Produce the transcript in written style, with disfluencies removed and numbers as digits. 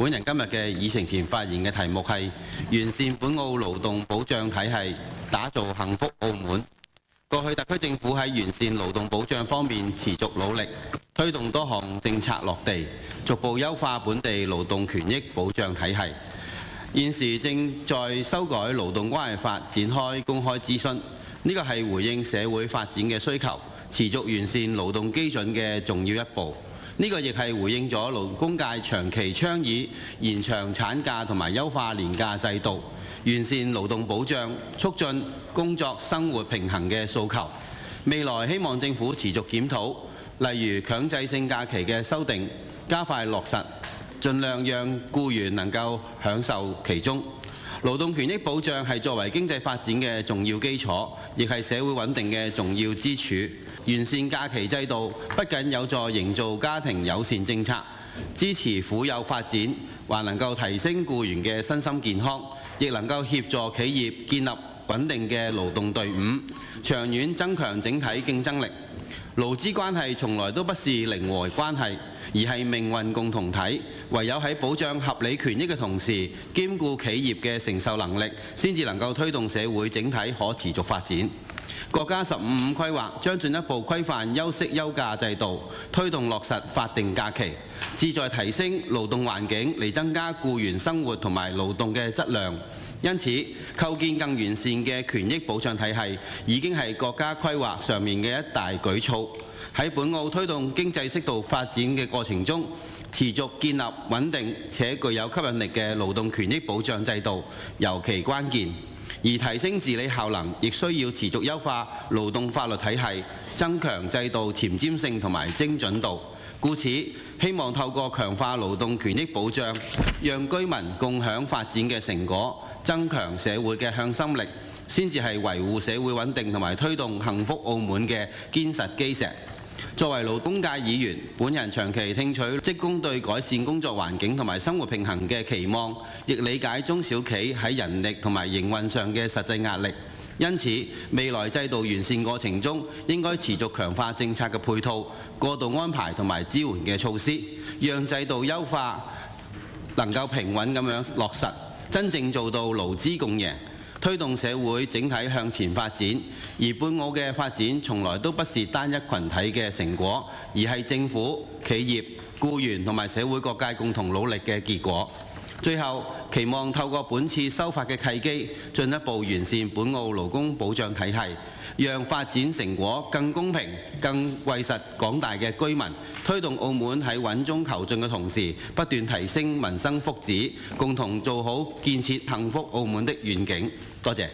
本人今日嘅議程前發言嘅題目係完善本澳勞動保障體系，打造幸福澳門。過去特區政府喺完善勞動保障方面持續努力，推動多項政策落地，逐步優化本地勞動權益保障體系。現時正在修改勞動關係法，展開公開諮詢。呢個係回應社會發展嘅需求，持續完善勞動基準嘅重要一步。呢個亦係回應咗勞工界長期倡議延長產假同埋優化年假制度，完善勞動保障，促進工作生活平衡嘅訴求。未來希望政府持續檢討，例如強制性假期嘅修訂，加快落實，盡量讓僱員能夠享受其中。勞動權益保障係作為經濟發展嘅重要基礎，亦係社會穩定嘅重要支柱。完善假期制度不僅有助營造家庭友善政策，支持婦幼發展，還能夠提升僱員嘅身心健康，亦能夠協助企業建立穩定嘅勞動隊伍，長遠增強整體競爭力。勞資關係從來都不是零和關係，而係命運共同體。唯有喺保障合理權益嘅同時，兼顧企業嘅承受能力，先至能夠推動社會整體可持續發展。國家15/5規劃將進一步規範休息休假制度，推動落實法定假期，旨在提升勞動環境嚟增加僱員生活同埋勞動嘅質量。因此，構建更完善嘅權益保障體系已經係國家規劃上面嘅一大舉措。喺本澳推動經濟適度發展嘅過程中，持續建立穩定且具有吸引力嘅勞動權益保障制度尤其關鍵。而提升治理效能，亦需要持續優化勞動法律體系，增強制度前瞻性同埋精準度。故此，希望透過強化勞動權益保障，讓居民共享發展嘅成果，增強社會嘅向心力，先至係維護社會穩定同埋推動幸福澳門嘅堅實基石。作為勞工界議員，本人長期聽取職工對改善工作環境同埋生活平衡嘅期望，亦理解中小企喺人力同埋營運上嘅實際壓力。因此，未來制度完善過程中，應該持續強化政策嘅配套、過渡安排同埋支援嘅措施，讓制度優化能夠平穩咁樣落實，真正做到勞資共贏，推動社會整體向前發展。而本澳嘅發展從來都不是單一群體嘅成果，而係政府、企業、僱員同埋社會各界共同努力嘅結果。最後，期望透過本次修法嘅契機，進一步完善本澳勞工保障體系，讓發展成果更公平、更惠實廣大嘅居民，推動澳門喺穩中求進嘅同時，不斷提升民生福祉，共同做好建設幸福澳門的願景。多謝。